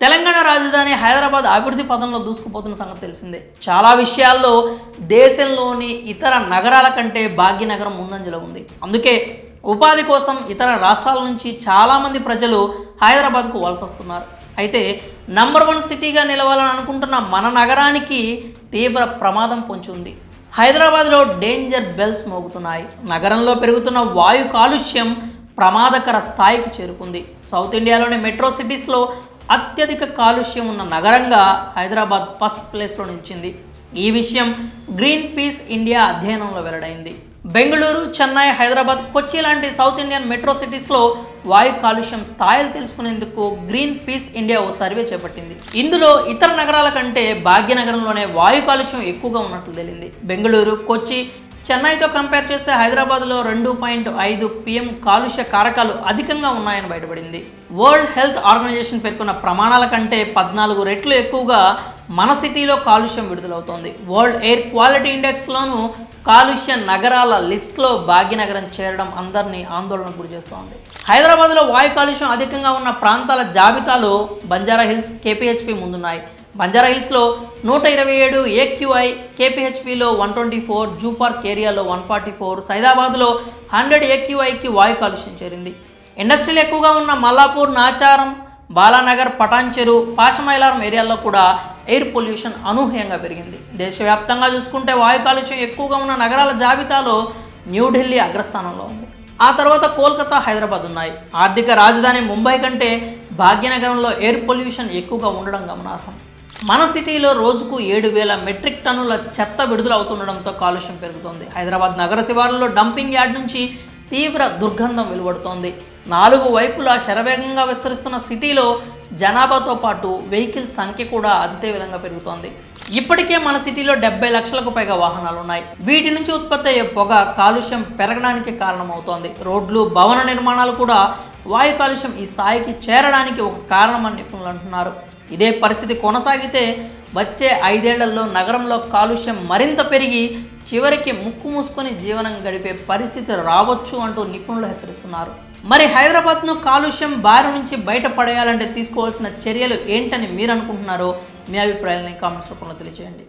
తెలంగాణ రాజధాని హైదరాబాద్ అభివృద్ధి పథంలో దూసుకుపోతున్న సంగతి తెలిసిందే. చాలా విషయాల్లో దేశంలోని ఇతర నగరాల కంటే భాగ్యనగరం ముందంజలో ఉంది. అందుకే ఉపాధి కోసం ఇతర రాష్ట్రాల నుంచి చాలామంది ప్రజలు హైదరాబాద్కు వలస వస్తున్నారు. అయితే నంబర్ 1 సిటీగా నిలవాలని అనుకుంటున్న మన నగరానికి తీవ్ర ప్రమాదం పొంచి ఉంది. హైదరాబాద్లో డేంజర్ బెల్స్ మోగుతున్నాయి. నగరంలో పెరుగుతున్న వాయు కాలుష్యం ప్రమాదకర స్థాయికి చేరుకుంది. సౌత్ ఇండియాలోని మెట్రో సిటీస్లో అత్యధిక కాలుష్యం ఉన్న నగరంగా హైదరాబాద్ ఫస్ట్ ప్లేస్లో నిలిచింది. ఈ విషయం గ్రీన్ పీస్ ఇండియా అధ్యయనంలో వెల్లడైంది. బెంగళూరు, చెన్నై, హైదరాబాద్, కొచ్చి లాంటి సౌత్ ఇండియన్ మెట్రో సిటీస్లో వాయు కాలుష్యం స్థాయిలు తెలుసుకునేందుకు గ్రీన్ పీస్ ఇండియా ఓ సర్వే చేపట్టింది. ఇందులో ఇతర నగరాల కంటే భాగ్యనగరంలోనే వాయు కాలుష్యం ఎక్కువగా ఉన్నట్లు తేలింది. బెంగళూరు, కొచ్చి, చెన్నైతో కంపేర్ చేస్తే హైదరాబాద్లో 2.5 PM కాలుష్య కారకాలు అధికంగా ఉన్నాయని బయటపడింది. వరల్డ్ హెల్త్ ఆర్గనైజేషన్ పేర్కొన్న ప్రమాణాల కంటే 14 రెట్లు ఎక్కువగా మన సిటీలో కాలుష్యం విడుదలవుతోంది. వరల్డ్ ఎయిర్ క్వాలిటీ ఇండెక్స్లోనూ కాలుష్య నగరాల లిస్టులో భాగ్యనగరం చేరడం అందరినీ ఆందోళనకు గురిచేస్తోంది. హైదరాబాద్లో వాయు కాలుష్యం అధికంగా ఉన్న ప్రాంతాల జాబితాలో బంజారాహిల్స్, KPHP ముందున్నాయి. బంజారాహిల్స్లో 127 AQI, KPHPలో 124, జూ పార్క్ ఏరియాలో 144, సైదాబాద్లో 100 AQIకి వాయు కాలుష్యం చేరింది. ఇండస్ట్రీలు ఎక్కువగా ఉన్న మల్లాపూర్, నాచారం, బాలానగర్, పటాన్చెరు, పాషమైలారం ఏరియాల్లో కూడా ఎయిర్ పొల్యూషన్ అనూహ్యంగా పెరిగింది. దేశవ్యాప్తంగా చూసుకుంటే వాయు కాలుష్యం ఎక్కువగా ఉన్న నగరాల జాబితాలో న్యూఢిల్లీ అగ్రస్థానంలో ఉంది. ఆ తర్వాత కోల్కతా, హైదరాబాద్ ఉన్నాయి. ఆర్థిక రాజధాని ముంబై కంటే భాగ్యనగరంలో ఎయిర్ పొల్యూషన్ ఎక్కువగా ఉండడం గమనార్హం. మన సిటీలో రోజుకు 7,000 మెట్రిక్ టన్నుల చెత్త విడుదల అవుతుండడంతో కాలుష్యం పెరుగుతోంది. హైదరాబాద్ నగర శివారులో డంపింగ్ యార్డ్ నుంచి తీవ్ర దుర్గంధం వెలువడుతోంది. 4 వైపులా శరవేగంగా విస్తరిస్తున్న సిటీలో జనాభాతో పాటు వెహికల్ సంఖ్య కూడా అంతే విధంగా పెరుగుతోంది. ఇప్పటికే మన సిటీలో 70 లక్షలకు పైగా వాహనాలు ఉన్నాయి. వీటి నుంచి ఉత్పత్తి అయ్యే పొగ కాలుష్యం పెరగడానికి కారణమవుతోంది. రోడ్లు, భవన నిర్మాణాలు కూడా వాయు కాలుష్యం ఈ స్థాయికి చేరడానికి ఒక కారణమని నిపుణులు అంటున్నారు. ఇదే పరిస్థితి కొనసాగితే వచ్చే 5 ఏళ్లలో నగరంలో కాలుష్యం మరింత పెరిగి చివరికి ముక్కు మూసుకొని జీవనం గడిపే పరిస్థితి రావచ్చు అంటూ నిపుణులు హెచ్చరిస్తున్నారు. మరి హైదరాబాద్ను కాలుష్యం బారి నుంచి బయటపడేయాలంటే తీసుకోవాల్సిన చర్యలు ఏంటని మీరు అనుకుంటున్నారో మీ అభిప్రాయాలని కామెంట్స్ రూపంలో తెలియజేయండి.